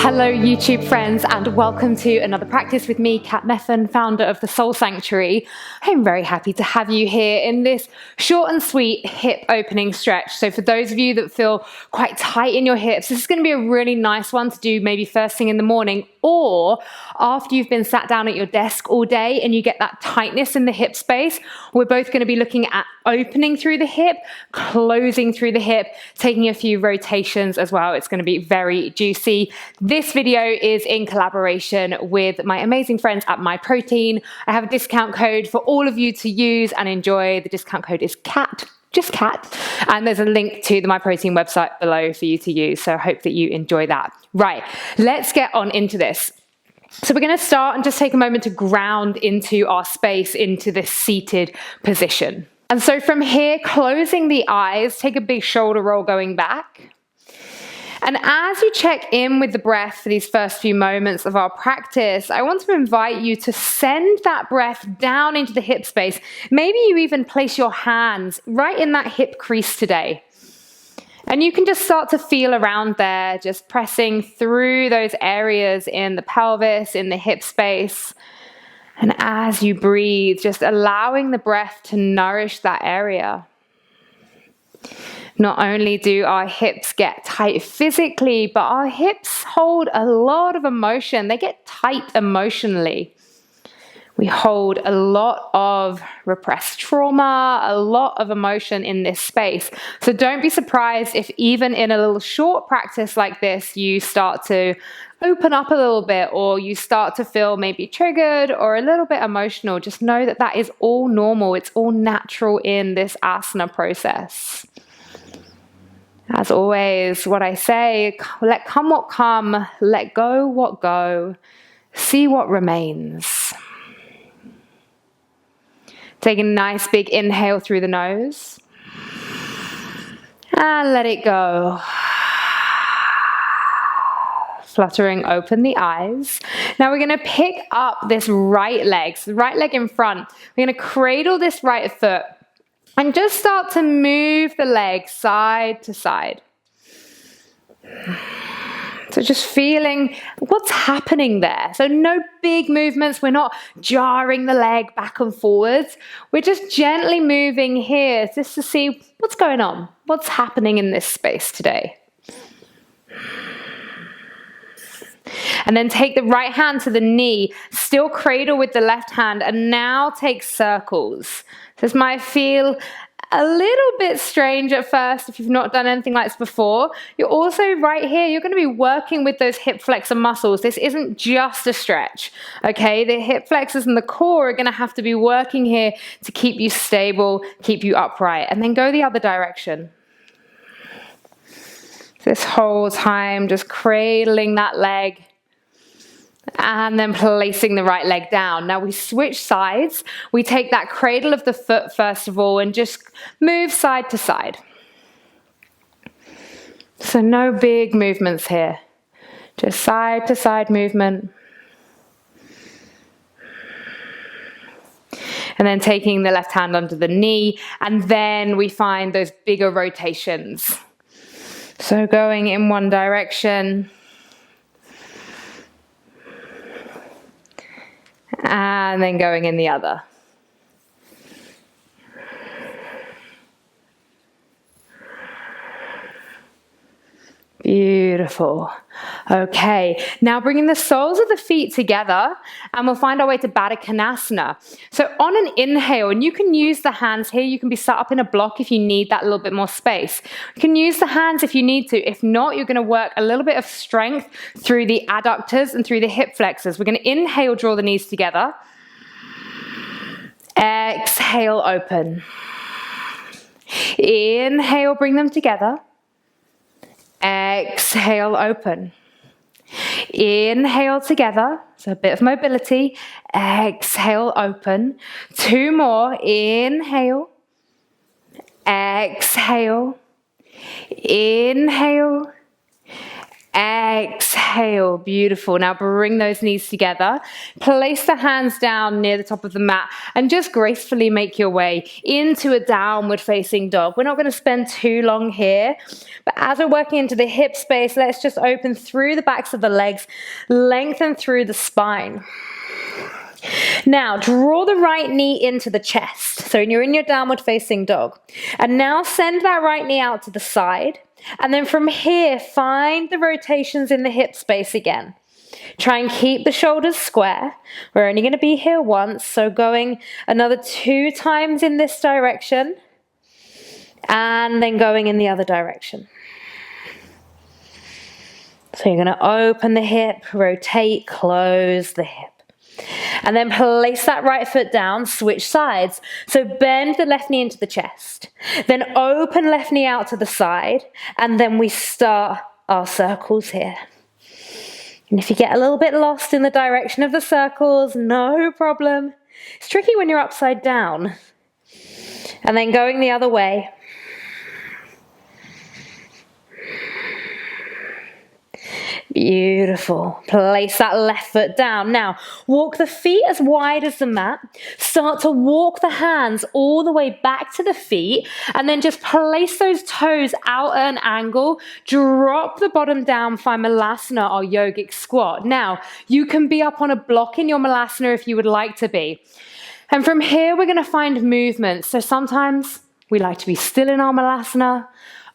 Hello YouTube friends, and welcome to another practice with me, Kat Meffan, founder of the Soul Sanctuary. I'm very happy to have you here in this short and sweet hip opening stretch. So for those of you that feel quite tight in your hips, this is going to be a really nice one to do maybe first thing in the morning or after you've been sat down at your desk all day and you get that tightness in the hip space. We're both going to be looking at opening through the hip, closing through the hip, taking a few rotations as well. It's going to be very juicy. This video is in collaboration with my amazing friends at MyProtein. I have a discount code for all of you to use and enjoy. The discount code is CAT, just CAT. And there's a link to the MyProtein website below for you to use. So I hope that you enjoy that. Right, let's get on into this. So we're going to start and just take a moment to ground into our space, into this seated position. And so from here, closing the eyes, take a big shoulder roll going back. And as you check in with the breath for these first few moments of our practice, I want to invite you to send that breath down into the hip space. Maybe you even place your hands right in that hip crease today. And you can just start to feel around there, just pressing through those areas in the pelvis, in the hip space. And as you breathe, just allowing the breath to nourish that area. Not only do our hips get tight physically, but our hips hold a lot of emotion. They get tight emotionally. We hold a lot of repressed trauma, a lot of emotion in this space. So don't be surprised if even in a little short practice like this, you start to open up a little bit or you start to feel maybe triggered or a little bit emotional. Just know that that is all normal. It's all natural in this asana process. As always, what I say, let come what come, let go what go, see what remains. Take a nice big inhale through the nose and let it go. Fluttering open the eyes. Now we're going to pick up this right leg, so the right leg in front. We're going to cradle this right foot and just start to move the leg side to side. So just feeling what's happening there. So no big movements. We're not jarring the leg back and forwards. We're just gently moving here just to see what's going on. What's happening in this space today. And then take the right hand to the knee, still cradle with the left hand, and now take circles. This might feel a little bit strange at first if you've not done anything like this before. You're also right here, you're going to be working with those hip flexor muscles. This isn't just a stretch, okay? The hip flexors and the core are going to have to be working here to keep you stable, keep you upright, and then go the other direction. This whole time, just cradling that leg and then placing the right leg down. Now we switch sides. We take that cradle of the foot first of all and just move side to side. So no big movements here. Just side to side movement. And then taking the left hand under the knee, and then we find those bigger rotations. So going in one direction, and then going in the other. Beautiful. Okay, now bringing the soles of the feet together, and we'll find our way to Baddha Konasana. So on an inhale, and you can use the hands here, you can be sat up in a block if you need that little bit more space. You can use the hands if you need to. If not, you're going to work a little bit of strength through the adductors and through the hip flexors. We're going to inhale, draw the knees together. Exhale, open. Inhale, bring them together. Exhale, open. Inhale together, so a bit of mobility. Exhale, open. Two more. Inhale. Exhale. Inhale. Exhale, beautiful. Now bring those knees together. Place the hands down near the top of the mat and just gracefully make your way into a downward facing dog. We're not going to spend too long here, but as we're working into the hip space, let's just open through the backs of the legs, lengthen through the spine. Now, draw the right knee into the chest. So you're in your downward facing dog. And now send that right knee out to the side. And then from here, find the rotations in the hip space again. Try and keep the shoulders square. We're only going to be here once. So going another 2 times in this direction. And then going in the other direction. So you're going to open the hip, rotate, close the hip. And then place that right foot down, switch sides. So bend the left knee into the chest. Then open left knee out to the side. And then we start our circles here. And if you get a little bit lost in the direction of the circles, no problem. It's tricky when you're upside down. And then going the other way. Beautiful. Place that left foot down. Now, walk the feet as wide as the mat. Start to walk the hands all the way back to the feet. And then just place those toes out at an angle. Drop the bottom down, find Malasana or yogic squat. Now, you can be up on a block in your Malasana if you would like to be. And from here, we're going to find movements. So sometimes we like to be still in our Malasana.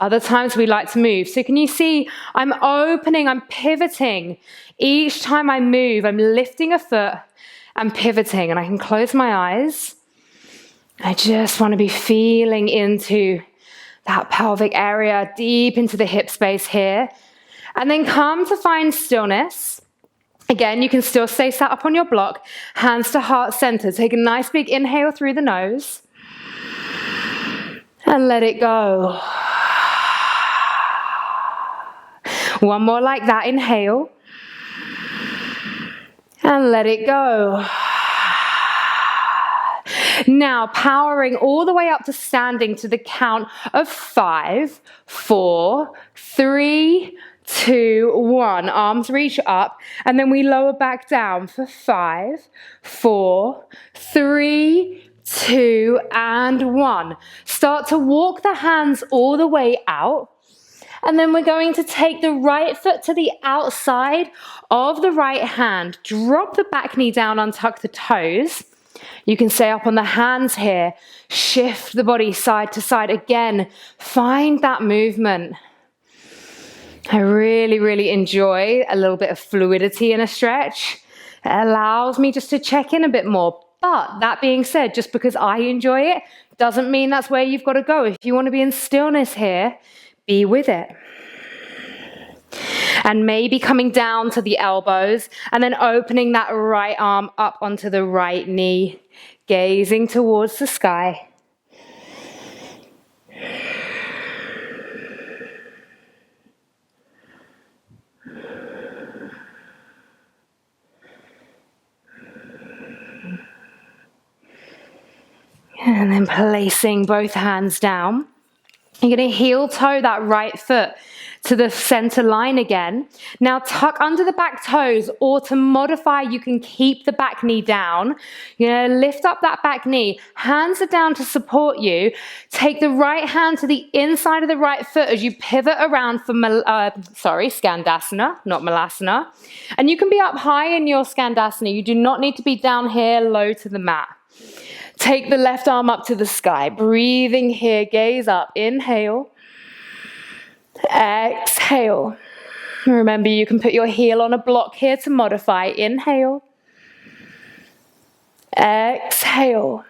Other times we like to move. So can you see I'm opening, I'm pivoting. Each time I move, I'm lifting a foot and pivoting. And I can close my eyes. I just want to be feeling into that pelvic area, deep into the hip space here. And then come to find stillness. Again, you can still stay sat up on your block. Hands to heart center. Take a nice big inhale through the nose. And let it go. One more like that, inhale. And let it go. Now, powering all the way up to standing to the count of 5, 4, 3, 2, 1. Arms reach up, and then we lower back down for 5, 4, 3, 2, and 1. Start to walk the hands all the way out. And then we're going to take the right foot to the outside of the right hand. Drop the back knee down, untuck the toes. You can stay up on the hands here. Shift the body side to side. Again, find that movement. I really, really enjoy a little bit of fluidity in a stretch. It allows me just to check in a bit more. But that being said, just because I enjoy it, doesn't mean that's where you've got to go. If you want to be in stillness here, be with it. And maybe coming down to the elbows and then opening that right arm up onto the right knee, gazing towards the sky. And then placing both hands down. You're going to heel toe that right foot to the center line again. Now tuck under the back toes, or to modify, you can keep the back knee down. You're going to lift up that back knee. Hands are down to support you. Take the right hand to the inside of the right foot as you pivot around for Skandasana, not Malasana. And you can be up high in your Skandasana. You do not need to be down here low to the mat. Take the left arm up to the sky. Breathing here, gaze up. Inhale. Exhale. Remember, you can put your heel on a block here to modify. Inhale. Exhale.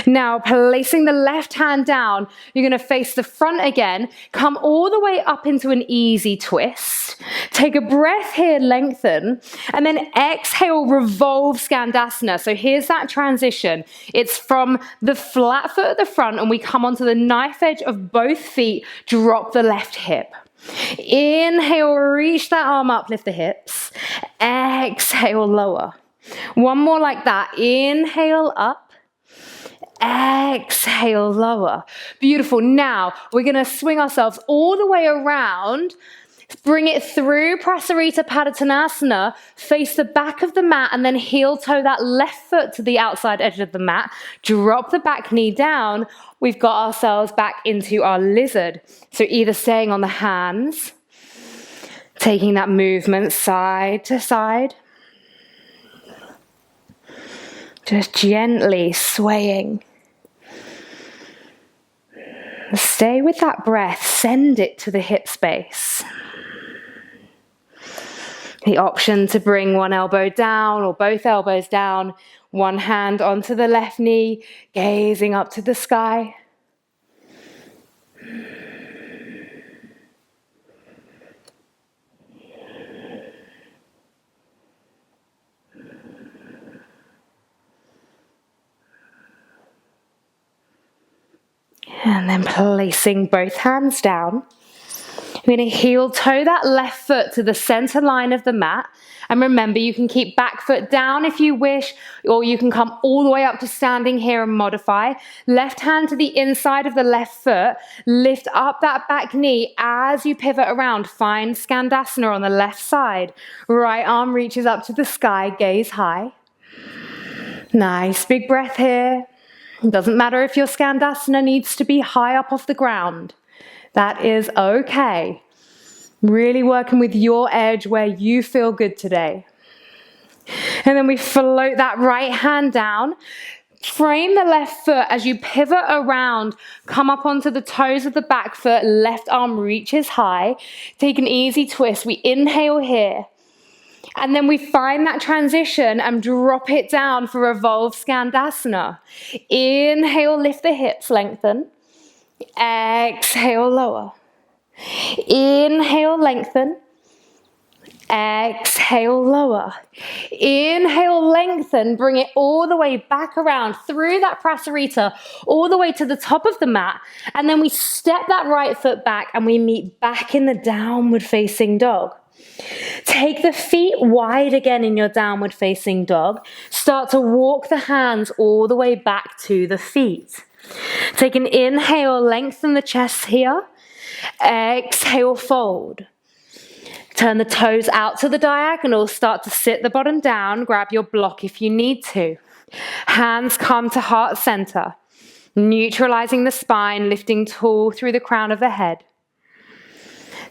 Now, placing the left hand down, you're going to face the front again. Come all the way up into an easy twist. Take a breath here, lengthen. And then exhale, revolve Skandasana. So here's that transition. It's from the flat foot at the front, and we come onto the knife edge of both feet. Drop the left hip. Inhale, reach that arm up, lift the hips. Exhale, lower. One more like that. Inhale, up. Exhale, lower. Beautiful. Now we're going to swing ourselves all the way around. Bring it through Prasarita Padottanasana, face the back of the mat, and then heel toe that left foot to the outside edge of the mat. Drop the back knee down. We've got ourselves back into our lizard. So either staying on the hands, taking that movement side to side, just gently swaying. Stay with that breath, send it to the hip space. The option to bring one elbow down or both elbows down, one hand onto the left knee, gazing up to the sky. And then placing both hands down. We're going to heel toe that left foot to the center line of the mat. And remember, you can keep back foot down if you wish, or you can come all the way up to standing here and modify. Left hand to the inside of the left foot. Lift up that back knee as you pivot around. Find Skandasana on the left side. Right arm reaches up to the sky, gaze high. Nice big breath here. It doesn't matter if your Skandasana needs to be high up off the ground. That is okay. Really working with your edge where you feel good today. And then we float that right hand down. Frame the left foot as you pivot around. Come up onto the toes of the back foot. Left arm reaches high. Take an easy twist. We inhale here. And then we find that transition and drop it down for Revolve Skandasana. Inhale, lift the hips, lengthen. Exhale, lower. Inhale, lengthen. Exhale, lower. Inhale, lengthen. Bring it all the way back around through that Prasarita, all the way to the top of the mat. And then we step that right foot back and we meet back in the downward facing dog. Take the feet wide again in your downward facing dog. Start to walk the hands all the way back to the feet. Take an inhale, lengthen the chest here. Exhale, fold. Turn the toes out to the diagonal. Start to sit the bottom down. Grab your block if you need to. Hands come to heart center. Neutralizing the spine, lifting tall through the crown of the head.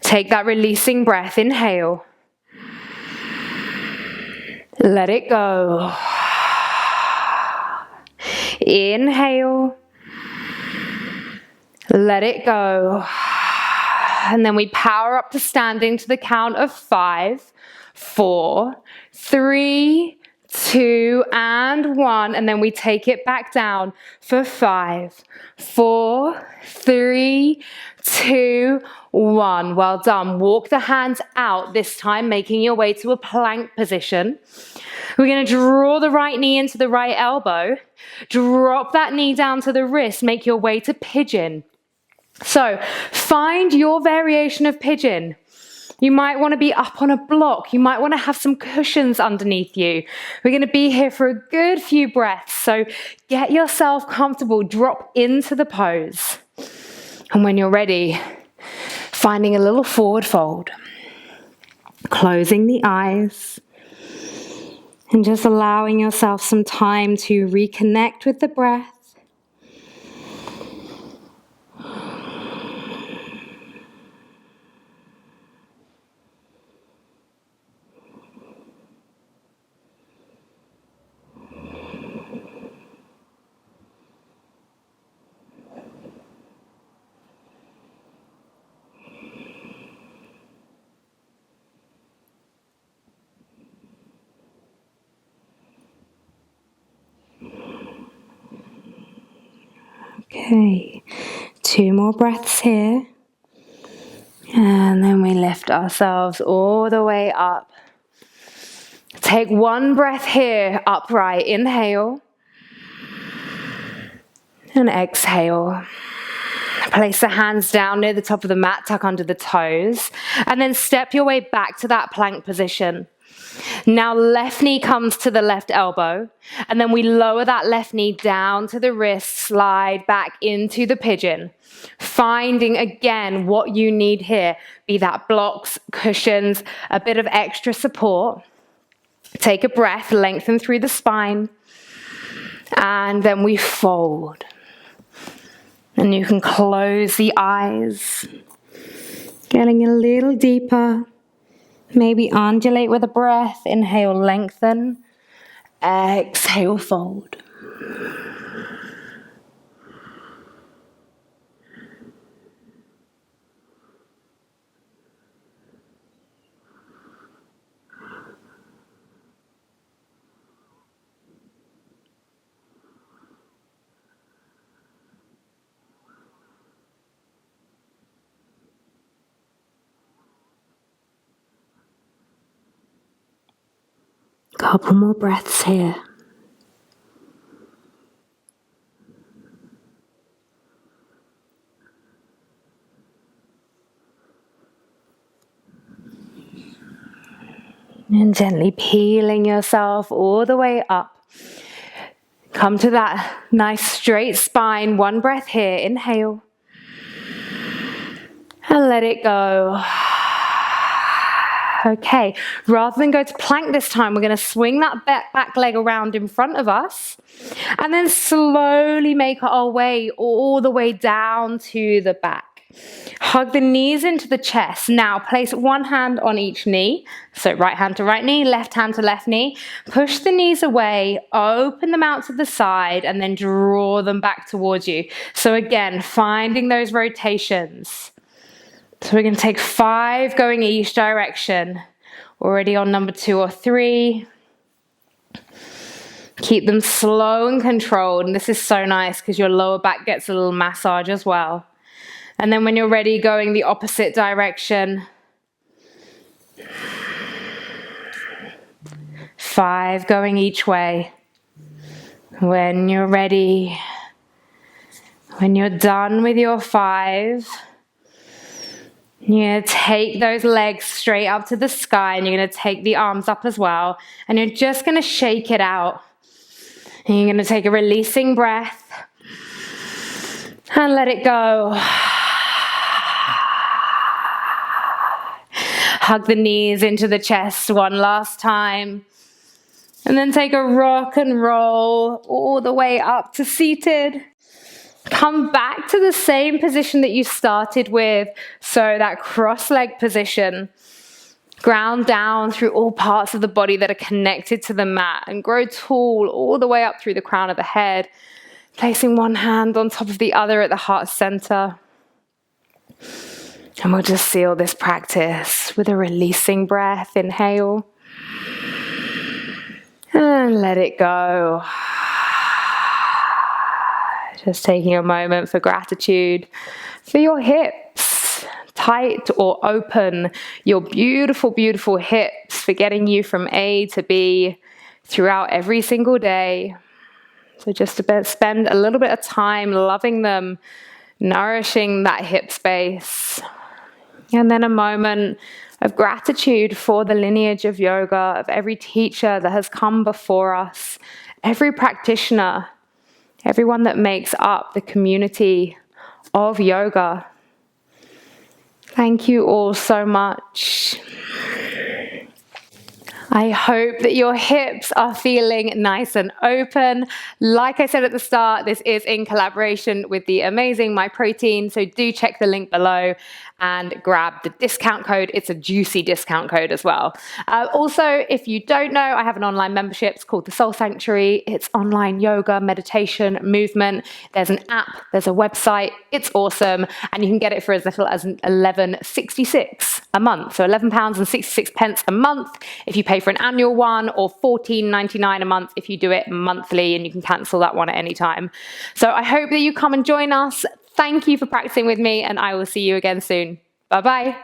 Take that releasing breath. Inhale. Let it go. Inhale. Let it go. And then we power up to standing to the count of 5, 4, 3, 2, and 1. And then we take it back down for 5, 4, 3, 2, 1. Well done. Walk the hands out this time, making your way to a plank position. We're going to draw the right knee into the right elbow. Drop that knee down to the wrist. Make your way to pigeon. So find your variation of pigeon. You might want to be up on a block. You might want to have some cushions underneath you. We're going to be here for a good few breaths. So get yourself comfortable. Drop into the pose. And when you're ready, finding a little forward fold. Closing the eyes. And just allowing yourself some time to reconnect with the breath. Okay, 2 more breaths here. And then we lift ourselves all the way up. Take 1 breath here, upright. Inhale. And exhale. Place the hands down near the top of the mat, tuck under the toes. And then step your way back to that plank position. Now left knee comes to the left elbow, and then we lower that left knee down to the wrist, slide back into the pigeon. Finding again what you need here, be that blocks, cushions, a bit of extra support. Take a breath, lengthen through the spine, and then we fold. And you can close the eyes, getting a little deeper. Maybe undulate with a breath. Inhale, lengthen. Exhale, fold. Couple more breaths here. And gently peeling yourself all the way up. Come to that nice straight spine. One breath here. Inhale. And let it go. Okay, rather than go to plank this time, we're going to swing that back leg around in front of us and then slowly make our way all the way down to the back. Hug the knees into the chest. Now place one hand on each knee. So right hand to right knee, left hand to left knee. Push the knees away, open them out to the side, and then draw them back towards you. So again, finding those rotations. So we're going to take 5 going each direction. Already on number 2 or 3. Keep them slow and controlled. And this is so nice because your lower back gets a little massage as well. And then when you're ready, going the opposite direction. 5 going each way. When you're ready, when you're done with your 5, you're going to take those legs straight up to the sky, and you're going to take the arms up as well. And you're just going to shake it out. And you're going to take a releasing breath and let it go. Hug the knees into the chest one last time. And then take a rock and roll all the way up to seated. Come back to the same position that you started with. So that cross-leg position. Ground down through all parts of the body that are connected to the mat and grow tall all the way up through the crown of the head. Placing one hand on top of the other at the heart center. And we'll just seal this practice with a releasing breath. Inhale. And let it go. Just taking a moment for gratitude for your hips, tight or open, your beautiful, beautiful hips for getting you from A to B throughout every single day. So just spend a little bit of time loving them, nourishing that hip space. And then a moment of gratitude for the lineage of yoga, of every teacher that has come before us, every practitioner, everyone that makes up the community of yoga. Thank you all so much. I hope that your hips are feeling nice and open. Like I said at the start, this is in collaboration with the amazing MyProtein, so do check the link below and grab the discount code. It's a juicy discount code as well. Also, if you don't know, I have an online membership. It's called the Soul Sanctuary. It's online yoga, meditation, movement. There's an app, there's a website. It's awesome. And you can get it for as little as £11.66 a month. So £11.66 a month if you pay for an annual one, or £14.99 a month if you do it monthly, and you can cancel that one at any time. So I hope that you come and join us. Thank you for practicing with me, and I will see you again soon. Bye-bye.